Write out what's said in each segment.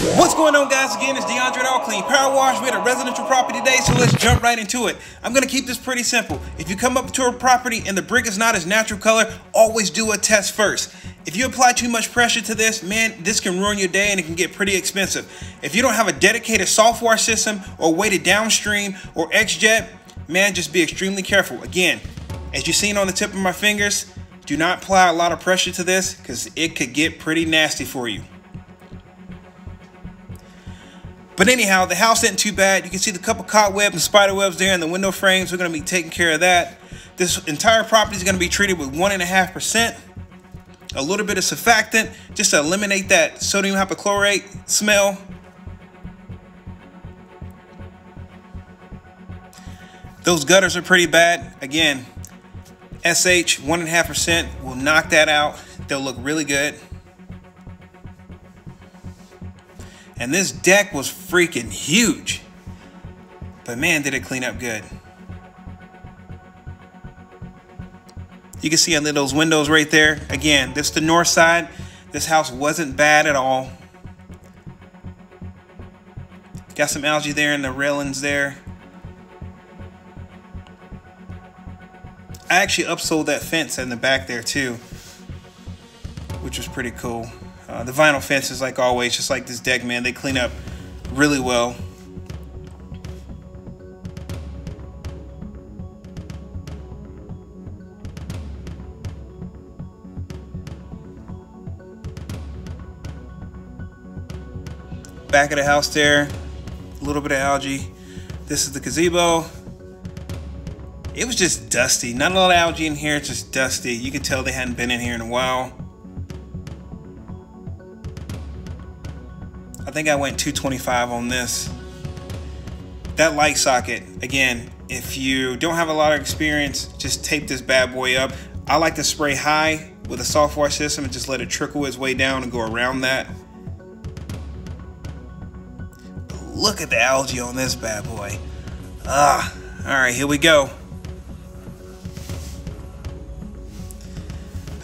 What's going on, guys? Again, it's DeAndre at All Clean Power Wash. We're at a residential property today, so let's jump right into it. I'm going to keep this pretty simple. If you come up to a property and the brick is not its natural color, always do a test first. If you apply too much pressure to this, man, this can ruin your day and it can get pretty expensive. If you don't have a dedicated soft wash system or way to downstream or X-Jet, man, just be extremely careful. Again, as you've seen on the tip of my fingers, do not apply a lot of pressure to this because it could get pretty nasty for you. But anyhow, the house isn't too bad. You can see the couple cobwebs and spider webs there in the window frames. We're going to be taking care of that. This entire property is going to be treated with 1.5%. A little bit of surfactant just to eliminate that sodium hypochlorite smell. Those gutters are pretty bad. Again, SH 1.5% will knock that out. They'll look really good. And this deck was freaking huge. But man, did it clean up good. You can see under those windows right there. Again, this is the north side. This house wasn't bad at all. Got some algae there in the railings there. I actually upsold that fence in the back there too, which was pretty cool. The vinyl fences, like always, just like this deck, man, they clean up really well. Back of the house there, a little bit of algae. This is the gazebo. It was just dusty. Not a lot of algae in here, it's just dusty. You can tell they hadn't been in here in a while. I think I went 225 on this. That light socket, again, if you don't have a lot of experience, just tape this bad boy up. I like to spray high with a soft wash system and just let it trickle its way down and go around that. Look at the algae on this bad boy. All right, here we go.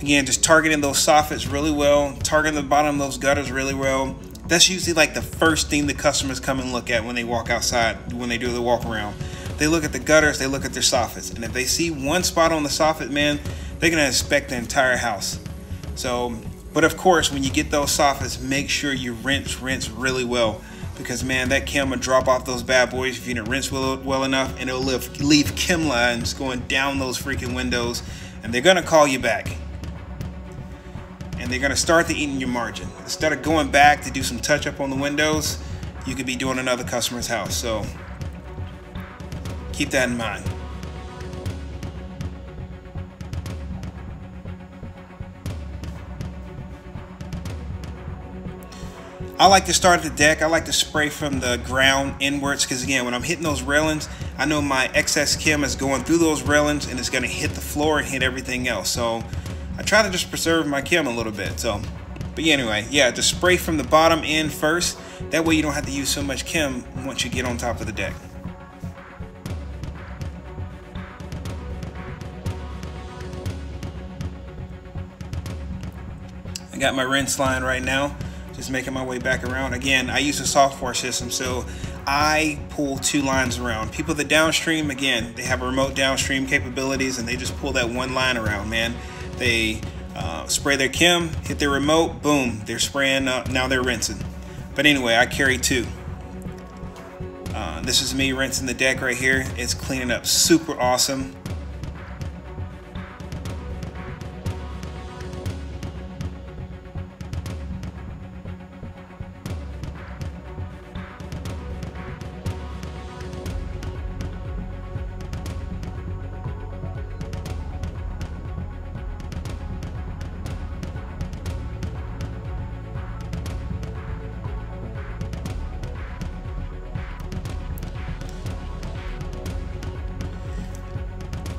Again, just targeting those soffits really well, targeting the bottom of those gutters really well. That's usually like the first thing the customers come and look at when they walk outside, when they do the walk around. They look at the gutters, they look at their soffits. And if they see one spot on the soffit, man, they're gonna inspect the entire house. So, but of course, when you get those soffits, make sure you rinse really well. Because man, that chem will drop off those bad boys if you didn't rinse well enough, and it'll leave chem lines going down those freaking windows, and they're gonna call you back. And they're gonna start to eating your margin. Instead of going back to do some touch up on the windows, you could be doing another customer's house. So keep that in mind. I like to start at the deck. I like to spray from the ground inwards because again, when I'm hitting those railings, I know my excess chem is going through those railings and it's gonna hit the floor and hit everything else. So I try to just preserve my chem a little bit. So, but yeah, anyway, yeah, just spray from the bottom in first. That way you don't have to use so much chem once you get on top of the deck. I got my rinse line right now. Just making my way back around. Again, I use a soft wash system, so I pull 2 lines around. People that downstream, again, they have remote downstream capabilities and they just pull that one line around, man. They spray their chem, hit their remote, boom, they're spraying up, now they're rinsing. But anyway, I carry 2. This is me rinsing the deck right here. It's cleaning up super awesome.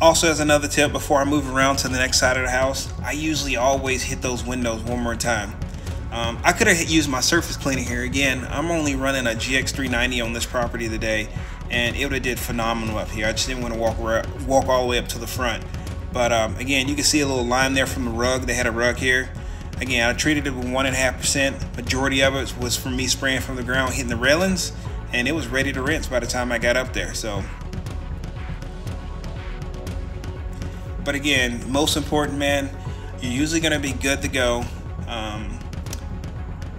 Also, as another tip, before I move around to the next side of the house, I usually always hit those windows one more time. I could have used my surface cleaner here. Again, I'm only running a GX390 on this property today, and it would have did phenomenal up here. I just didn't want to walk all the way up to the front. But again, you can see a little line there from the rug. They had a rug here. Again, I treated it with 1.5%. Majority of it was from me spraying from the ground, hitting the railings, and it was ready to rinse by the time I got up there. So, but again, most important, man, you're usually going to be good to go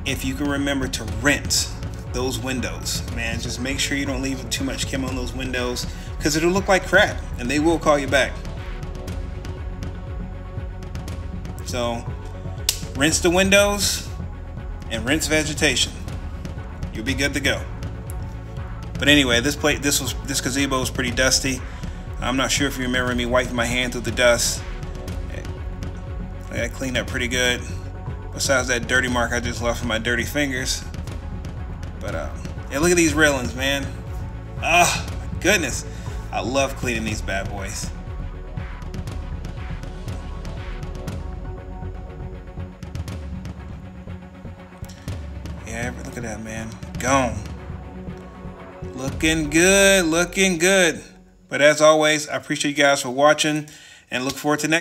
if you can remember to rinse those windows, man. Just make sure you don't leave too much chem on those windows, because it'll look like crap and they will call you back. So rinse the windows and rinse vegetation. You'll be good to go. But anyway, this gazebo was pretty dusty. I'm not sure if you remember me wiping my hand through the dust. I got cleaned up pretty good. Besides that dirty mark I just left with my dirty fingers. But yeah, look at these railings, man. Oh my goodness, I love cleaning these bad boys. Yeah, look at that, man. Gone. Looking good, looking good. But as always, I appreciate you guys for watching and look forward to next.